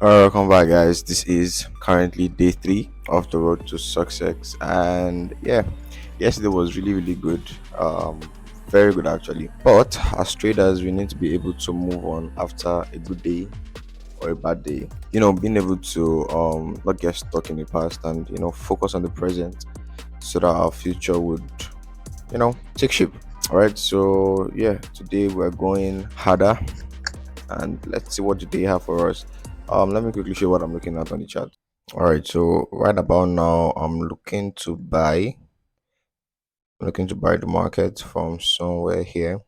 Welcome back, guys. This is currently day three of the road to success, and yeah, yesterday was really good. Very good actually. But as traders, we need to be able to move on after a good day or a bad day. Being able to not get stuck in the past and focus on the present, so that our future would take shape. All right. So yeah, today we're going harder and let's see what the day have for us. Let me quickly show what I'm looking at on the chart. All right, so right about now, looking to buy the market from somewhere here.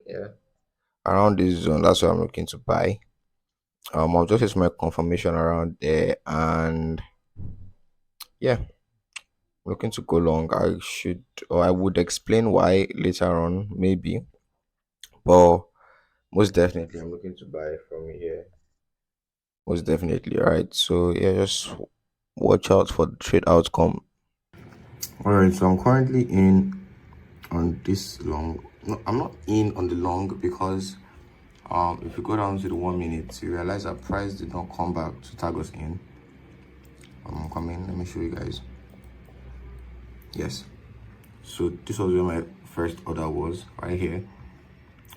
Yeah, around this zone. That's what I'm looking to buy. I'll just use my confirmation around there, and yeah, looking to go long. I should, or I would explain why later on, maybe, but most definitely, I'm looking to buy from here. Most definitely, all right. So yeah, just watch out for the trade outcome. All right, so I'm currently in on this long. No, I'm not in on the long because if you go down to the 1 minute, you realize that price did not come back to tag us in. I'm coming. Let me show you guys. Yes. So this was where my first order was right here.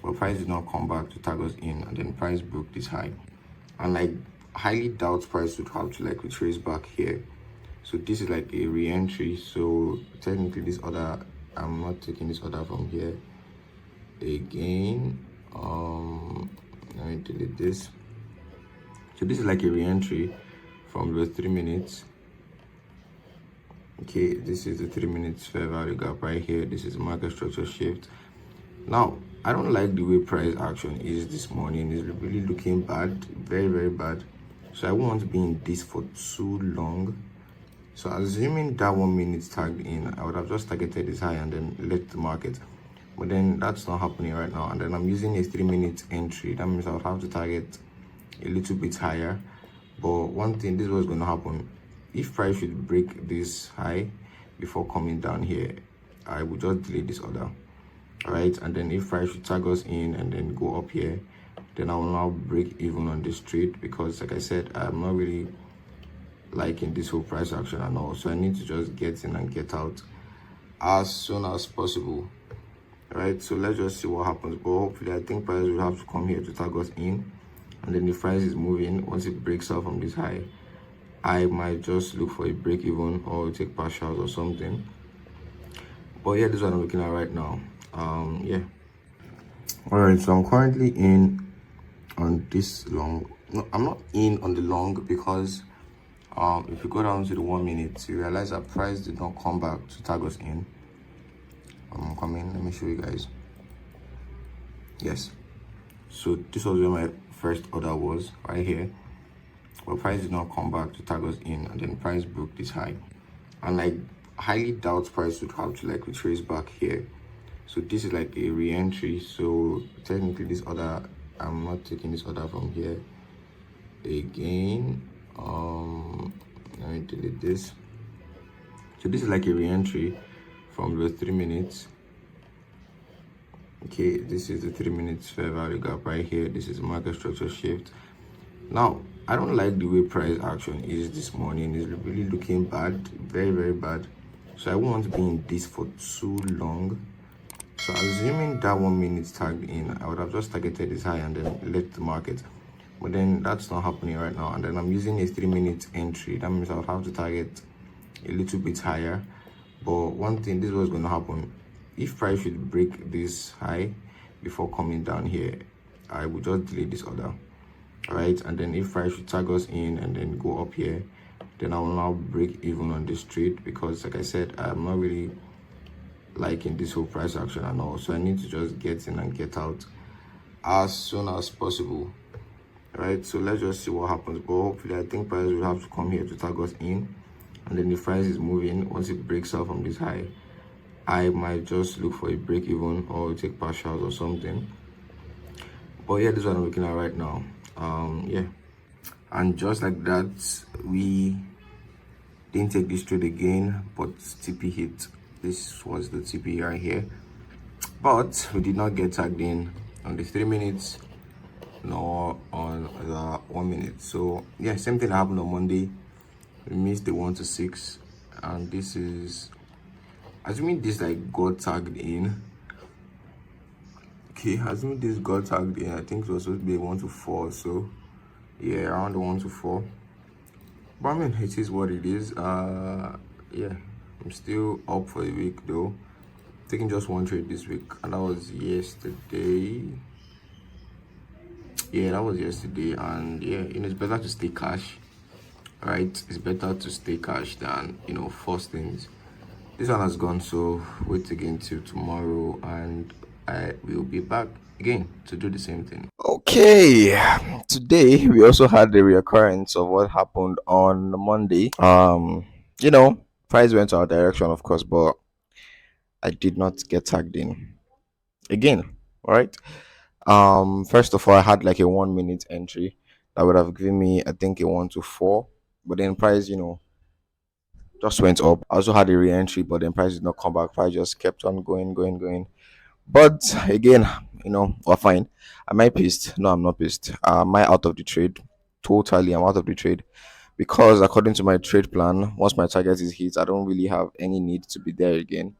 But price did not come back to tag us in, and then price broke this high. And I highly doubt price would have to like retrace back here. So this is like a re-entry. So technically this order, I'm not taking this order from here again. Let me delete this. So this is like a re-entry from the 3 minutes. Okay, this is the 3 minutes fair value gap right here. This is market structure shift. Now I don't like the way price action is this morning. It's really looking bad, very bad. So I won't want to be in this for too long. So assuming that 1 minute tagged in, I would have just targeted this high and then let the market. But then that's not happening right now. And then I'm using a 3 minute entry. That means I would have to target a little bit higher. But one thing, this is what's going to happen. If price should break this high before coming down here, I would just delete this order. Alright, and then if price should tag us in and then go up here, then I will now break even on this trade because like I said, I'm not really liking this whole price action and all, so I need to just get in and get out as soon as possible. Right, so let's just see what happens. But hopefully I think price will have to come here to tag us in, and then the price is moving. Once it breaks out from this high, I might just look for a break even or take partials or something. But yeah, this is what I'm looking at right now. Yeah. All right, so I'm currently in on this long. No, I'm not in on the long because if you go down to the 1 minute, you realize that price did not come back to tag us in. I'm coming. Let me show you guys. Yes. So this was where my first order was right here. But price did not come back to tag us in, and then price broke this high. And I highly doubt price would have to like retrace back here. So this is like a re-entry. So technically this order, I'm not taking this order from here again. Let me delete this. So this is like a re-entry from the 3 minutes. Okay, this is the 3 minutes fair value gap right here. This is market structure shift. Now I don't like the way price action is this morning. It's really looking bad, very bad. So I won't want to be in this for too long. So assuming that 1 minute tagged in, I would have just targeted this high and then let the market. But then that's not happening right now. And then I'm using a 3 minute entry. That means I would have to target a little bit higher. But one thing, this is what's going to happen. If price should break this high before coming down here, I would just delete this order. Right, and then if price should tag us in and then go up here, then I will now break even on this trade because like I said, I'm not really liking this whole price action and all, so I need to just get in and get out as soon as possible. Right, so let's just see what happens. But hopefully I think price will have to come here to tag us in, and then the price is moving. Once it breaks out from this high, I might just look for a break even or take partials or something. But yeah, this is what I'm looking at right now. Yeah, and just like that, we didn't take this trade again, but TP hit. This was the TP right here, but we did not get tagged in on the 3 minutes. nor on the 1 minute. So yeah, same thing happened on Monday. We missed the 1 to 6, and this is assuming this like got tagged in. Okay, assuming this got tagged in, I think it was supposed to be a 1 to 4. So yeah, around the 1 to 4. But I mean, it is what it is. Yeah, I'm still up for the week though. Taking just one trade this week, and that was yesterday. Yeah, that was yesterday, and yeah, it's better to stay cash, right? It's better to stay cash than force things. This one has gone, so wait again till tomorrow, and I will be back again to do the same thing. Okay, today we also had the reoccurrence of what happened on Monday. Price went our direction, of course, but I did not get tagged in again. All right. First of all, I had like a 1 minute entry that would have given me, I think, a 1 to 4, but then price, just went up. I also had a re-entry, but then price did not come back. Price just kept on going, going, going. But again, we're fine. Am I pissed? No, I'm not pissed. Am I out of the trade? Totally, I'm out of the trade because according to my trade plan, once my target is hit, I don't really have any need to be there again.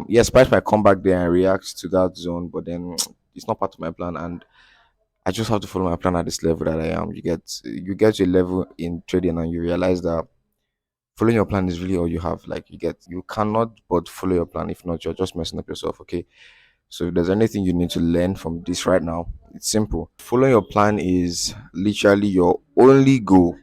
Yes, price might come back there and react to that zone, but then it's not part of my plan, and I just have to follow my plan at this level that I am. You get to a level in trading and you realize that following your plan is really all you have. Like you cannot but follow your plan. If not, you're just messing up yourself. Okay. So if there's anything you need to learn from this right now, it's simple. Following your plan is literally your only goal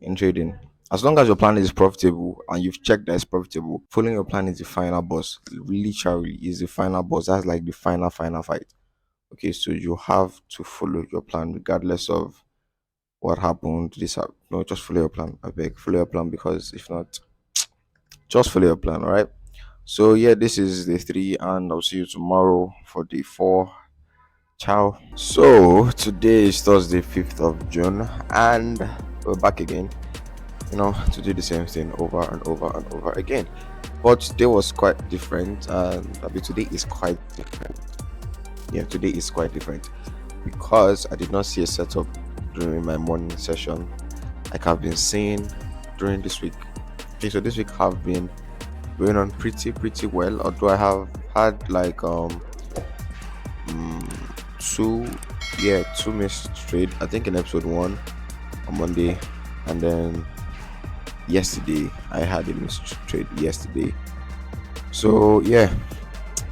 in trading. As long as your plan is profitable and you've checked that it's profitable, following your plan is the final boss. Literally is the final boss. That's like the final fight. Okay, so you have to follow your plan regardless of what happened. No, just follow your plan. I beg, follow your plan, because if not, just follow your plan. All right. So yeah, this is day 3, and I'll see you tomorrow for day 4. Ciao. So today is Thursday, 5th of June, and we're back again. To do the same thing over and over and over again. But today was quite different, and today is quite different. Yeah, today is quite different because I did not see a setup during my morning session like I've been seeing during this week. Okay, so this week have been going on pretty well, although I have had like two two missed trade. I think in episode 1 on Monday, and then yesterday I had a missed trade yesterday. So yeah,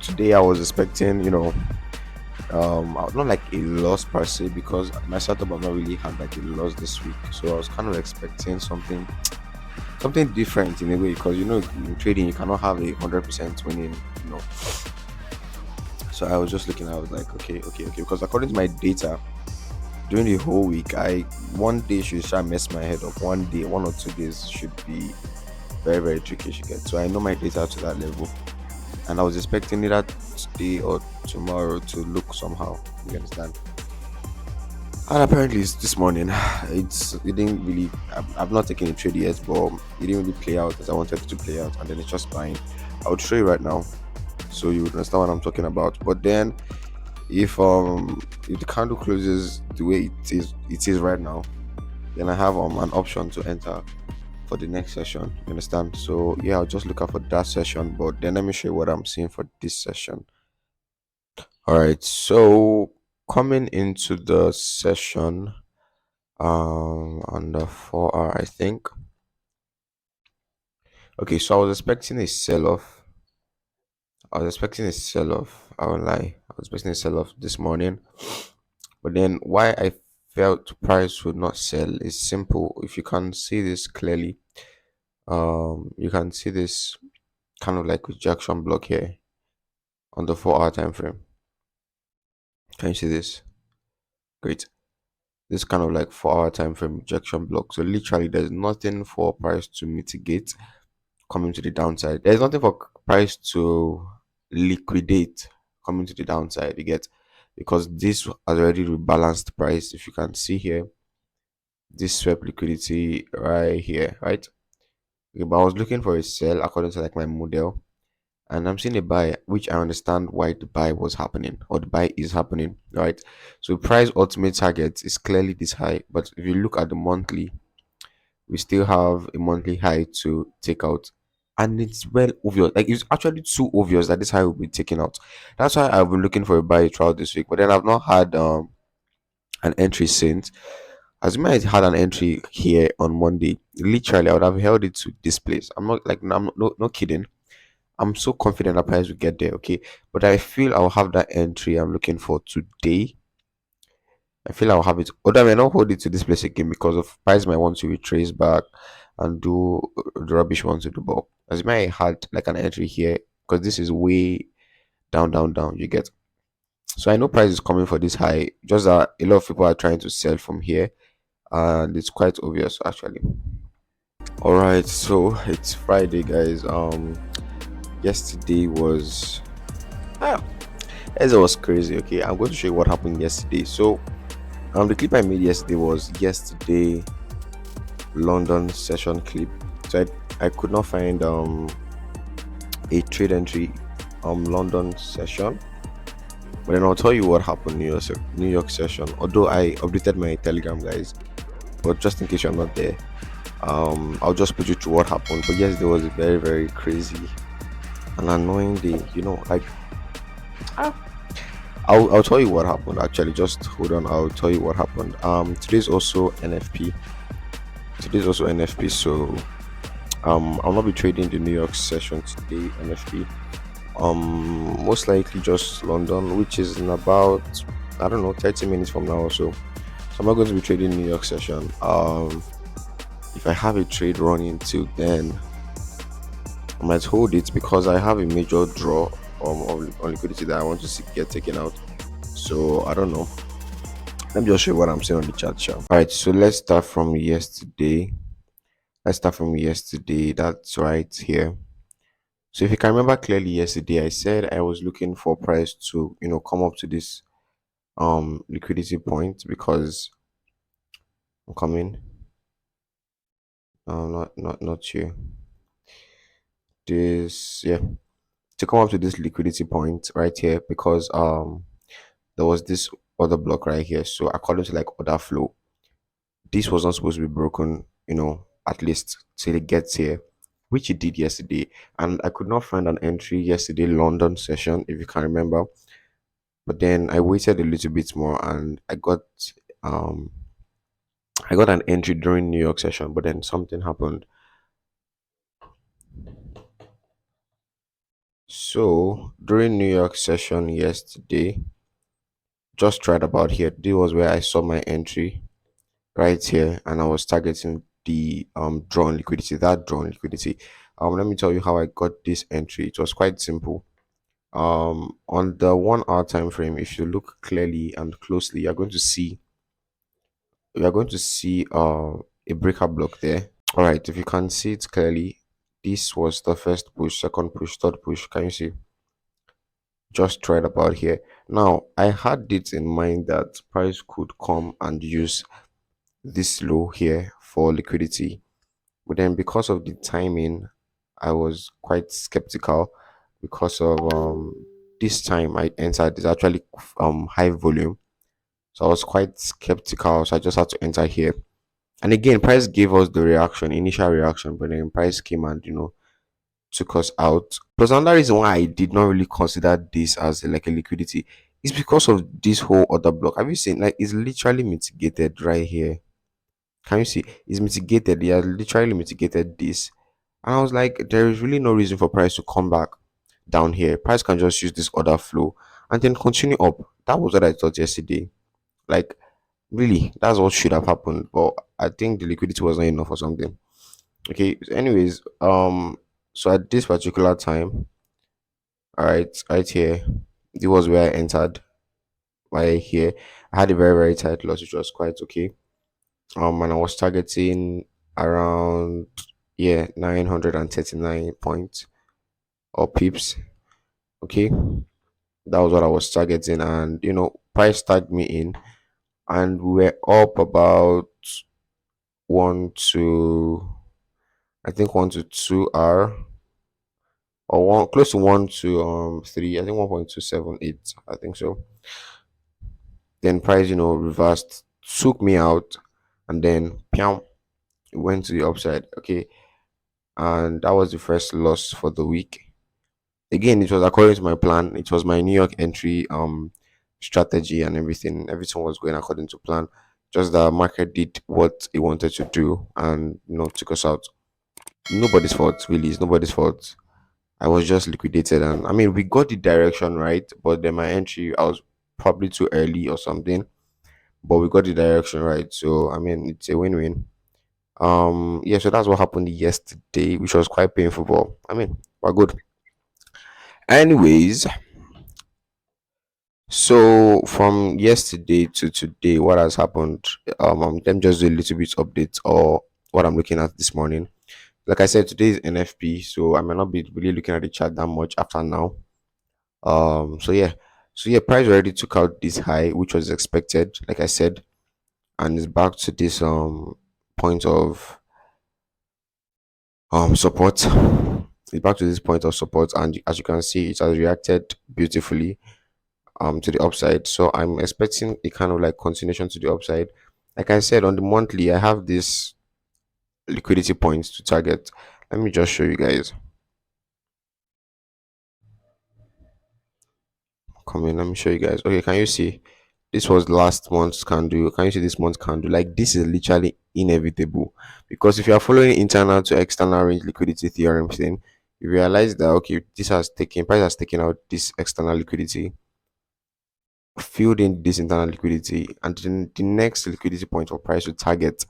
today I was expecting not like a loss per se, because my setup I've not really had like a loss this week, so I was kind of expecting something different in a way, because in trading you cannot have 100% winning. So I was just looking, I was like, okay, because according to my data during the whole week, one day should try mess my head up. 1 or 2 days should be very tricky to get. So I know my data to that level, and I was expecting either today or tomorrow to look somehow. You understand? And apparently, it's this morning. It didn't really. I've not taken a trade yet, but it didn't really play out as I wanted it to play out, and then it's just fine. I would show you right now, so you would understand what I'm talking about. But then, if the candle closes the way it is right now, then I have an option to enter for the next session. You understand? So yeah, I'll just look out for that session, but then let me show you what I'm seeing for this session. All right, so coming into the session on the 4 hour, I think. Okay, so I was expecting a sell-off. I won't lie. I was expecting a sell-off this morning. But then why I felt price would not sell is simple. If you can see this clearly, you can see this kind of like rejection block here on the 4 hour time frame. Can you see this? Great. This kind of like 4 hour time frame rejection block. So literally there's nothing for price to mitigate coming to the downside. There's nothing for price to liquidate coming to the downside. You get, because this has already rebalanced price. If you can see here, this swept liquidity right here, right? Okay, but I was looking for a sell according to like my model, and I'm seeing a buy, which I understand why the buy was happening or the buy is happening, right? So price ultimate target is clearly this high, but if you look at the monthly, we still have a monthly high to take out. And it's well obvious, like it's actually too obvious that this high will be taken out. That's why I've been looking for a buy throughout this week, but then I've not had an entry since. As I had an entry here on Monday, literally I would have held it to this place. I'm not like I'm not kidding. I'm so confident that price will get there, okay? But I feel I'll have that entry I'm looking for today. I feel I'll have it. Although I may not hold it to this place again because of price might want to retrace back and do the rubbish ones to do. But as I had like an entry here, because this is way down, down, down. You get, so I know price is coming for this high. Just that a lot of people are trying to sell from here, and it's quite obvious actually. All right, so it's Friday, guys. Yesterday was as it was crazy. Okay, I'm going to show you what happened yesterday. So, the clip I made yesterday was yesterday London session clip. So I could not find a trade entry London session. But then I'll tell you what happened New York session. Although I updated my Telegram guys, but just in case you're not there, I'll just put you through what happened. But yes, there was a very very crazy and annoying day. Like I'll tell you what happened actually. Just hold on, I'll tell you what happened. Today's also NFP. Today's also NFP, so I'll not be trading the New York session today, NFP. Most likely just London, which is in about, I don't know, 30 minutes from now or so. So I'm not going to be trading New York session. If I have a trade running till then, I might hold it because I have a major draw on liquidity that I want to see get taken out. So I don't know. Let me just show you what I'm saying on the chat show. All right, so let's start from yesterday. Let's start from yesterday. That's right here. So if you can remember clearly yesterday, I said I was looking for price to come up to this liquidity point because I'm coming. Not here. This, yeah, to come up to this liquidity point right here because there was this other block right here. So according to like order flow, this was not supposed to be broken, at least till it gets here, which it did yesterday. And I could not find an entry yesterday London session, if you can remember. But then I waited a little bit more and um I got an entry during New York session, but then something happened. So during New York session yesterday, just right about here, this was where I saw my entry right here, and I was targeting the drawn liquidity, that drawn liquidity. Let me tell you how I got this entry. It was quite simple. On the 1 hour time frame, if you look clearly and closely, you're going to see a breaker block there. All right, if you can see it clearly, this was the first push, second push, third push. Can you see? Just right about here. Now, I had it in mind that price could come and use this low here for liquidity, but then because of the timing, I was quite skeptical because of this time I entered is actually high volume, so I was quite skeptical. So I just had to enter here. And again, price gave us the reaction, initial reaction, but then price came and took us out. Plus, another reason why I did not really consider this as like a liquidity is because of this whole other block. Have you seen? Like, it's literally mitigated right here. Can you see? It's mitigated. They are literally mitigated this, and I was like, there is really no reason for price to come back down here. Price can just use this other flow and then continue up. That was what I thought yesterday. Like, really, that's what should have happened. But I think the liquidity was not enough or something. Okay. So anyways, so at this particular time, all right here, it was where I entered. Right here, I had a very very tight loss, which was quite okay. And I was targeting around 939 points or pips. Okay, that was what I was targeting, and price tagged me in, and we were up about one to I think 1 to 2 hour. or one close to 1 to 3. I think 1.278. I think so. Then price, reversed, took me out, and then piam, it went to the upside. Okay, and that was the first loss for the week. Again, it was according to my plan. It was my New York entry strategy and everything. Everything was going according to plan. Just the market did what it wanted to do and took us out. Nobody's fault, really. It's nobody's fault. I was just liquidated, and I mean we got the direction right, but then my entry I was probably too early or something. But we got the direction right, so I mean it's a win-win. Yeah, so that's what happened yesterday, which was quite painful, but I mean we're good. Anyways, so from yesterday to today, what has happened? Let me just do a little bit update or what I'm looking at this morning. Like I said, today is NFP, so I might not be really looking at the chart that much after now. So yeah, price already took out this high, which was expected, like I said, and it's back to this point of support. It's back to this point of support, and as you can see, it has reacted beautifully to the upside. So I'm expecting a kind of like continuation to the upside. Like I said, on the monthly, I have this liquidity points to target. Let me just show you guys. Come in, let me show you guys. Okay, can you see? This was last month's candle. Can you see this month's candle? Like this is literally inevitable because if you are following internal to external range liquidity theorem thing, you realize that okay, this has taken price has taken out this external liquidity, filled in this internal liquidity, and then the next liquidity point for price to target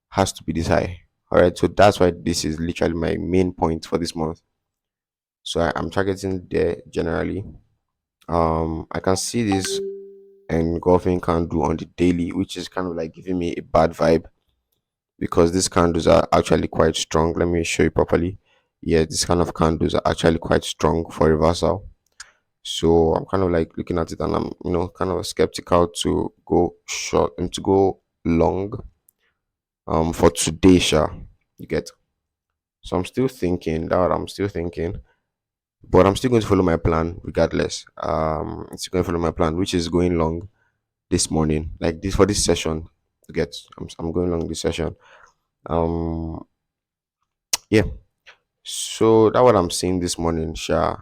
has to be this high. All right, so that's why this is literally my main point for this month. So I'm targeting there generally. I can see this engulfing candle on the daily, which is kind of like giving me a bad vibe because these candles are actually quite strong. Let me show you properly. Yeah, these kind of candles are actually quite strong for reversal. So I'm kind of like looking at it and I'm kind of skeptical to go short and to go long for today, sure. You get. So I'm still thinking that I'm still thinking, but I'm still going to follow my plan regardless. I'm still going to follow my plan, which is going long this morning, like this for this session. To get, I'm going long this session. Um, yeah. So that what I'm seeing this morning, Sha.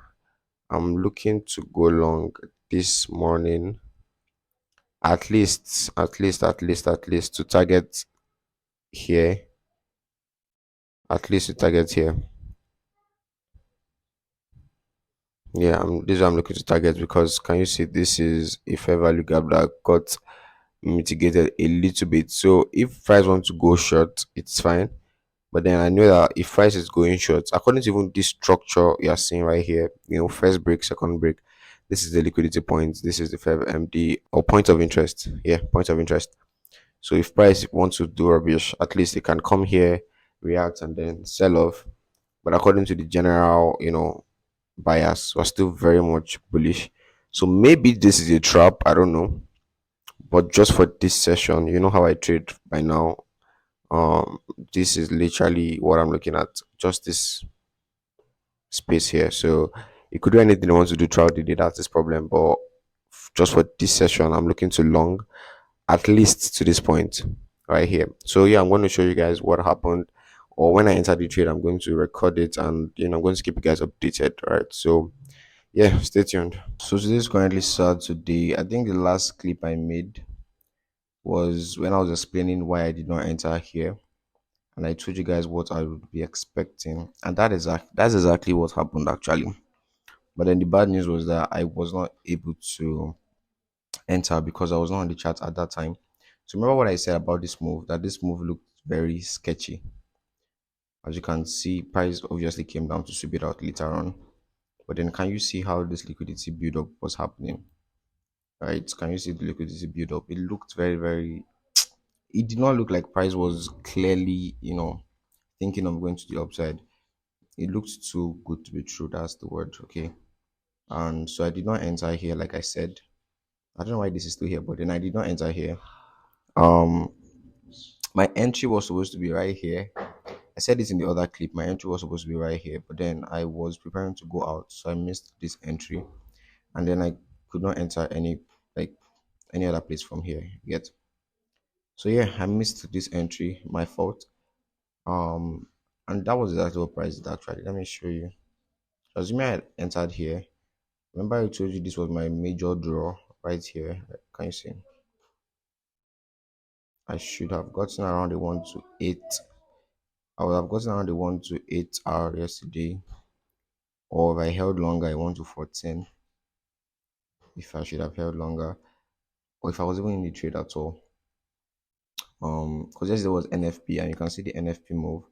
I'm looking to go long this morning, at least to target here, at least to target here. Yeah, this is what I'm looking to target because can you see this is a fair value gap that got mitigated a little bit. So if price wants to go short, it's fine. But then I know that if price is going short, according to even this structure you are seeing right here, first break, second break, this is the liquidity point, this is the fair MD or point of interest. Yeah, point of interest. So if price wants to do rubbish, at least it can come here, react, and then sell off. But according to the general, bias, we're still very much bullish. So maybe this is a trap. I don't know. But just for this session, you know how I trade by now. Um, this is literally what I'm looking at. Just this space here. So it could do anything I want to do throughout the day. That's this problem. But just for this session, I'm looking to long at least to this point right here. So yeah, I'm going to show you guys what happened. Or when I enter the trade, I'm going to record it and I'm going to keep you guys updated. Right. So yeah, stay tuned. So today is currently Saturday. I think the last clip I made was when I was explaining why I did not enter here, and I told you guys what I would be expecting, and that's exactly what happened actually. But then the bad news was that I was not able to enter because I was not on the chart at that time. So remember what I said about this move, that this move looked very sketchy. As you can see, price obviously came down to sweep it out later on. But then can you see how this liquidity build up was happening? Right? Can you see the liquidity build up? It looked very, very, it did not look like price was clearly, thinking of going to the upside. It looked too good to be true. That's the word. Okay. And so I did not enter here, like I said. I don't know why this is still here, but then I did not enter here. Um, my entry was supposed to be right here, I said this in the other clip. My entry was supposed to be right here, but then I was preparing to go out, so I missed this entry, and then I could not enter like any other place from here yet. So yeah, I missed this entry. My fault. Um, and that was exactly what price did actually. Let me show you. Assuming I had entered here. Remember I told you this was my major draw right here. Can you see? I should have gotten around the 1 to 8. I would have gotten around the 1 to 8 hour yesterday, or if I held longer, I 1 to 14. If I should have held longer, or if I was even in the trade at all. Because yesterday was NFP, and you can see the NFP move,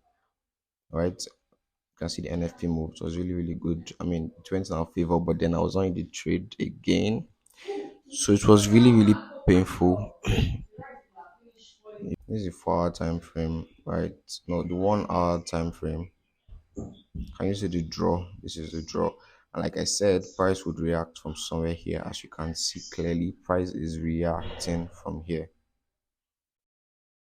right? You can see the NFP move. It was really, really good. I mean, it went in our favor, but then I was on in the trade again, so it was really, really painful. This is a 4 hour time frame, right? No, the 1 hour time frame. Can you see the draw? This is the draw. And like I said, price would react from somewhere here. As you can see clearly, price is reacting from here.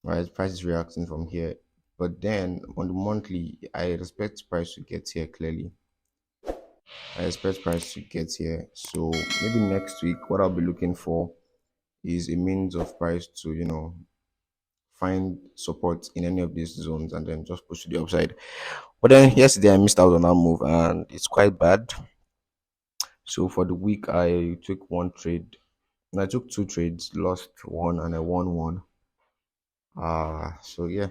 Right? Price is reacting from here. But then on the monthly, I expect price to get here clearly. I expect price to get here. So maybe next week, what I'll be looking for is a means of price to, find support in any of these zones and then just push to the upside. But then yesterday I missed out on that move and it's quite bad. So for the week I took one trade. And I took two trades, lost one and I won one. So yeah.